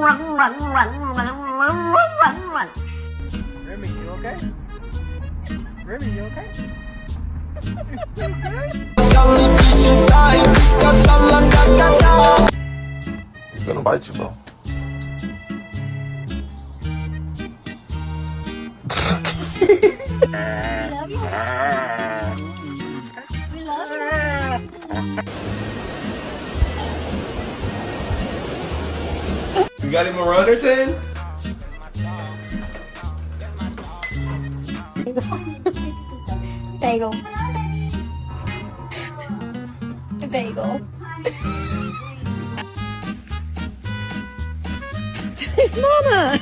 Remy, you okay? Remy, you okay? He's gonna bite you, bro. Love you. We love you. You got him a runner, 10? Bagel. Bagel. Mama!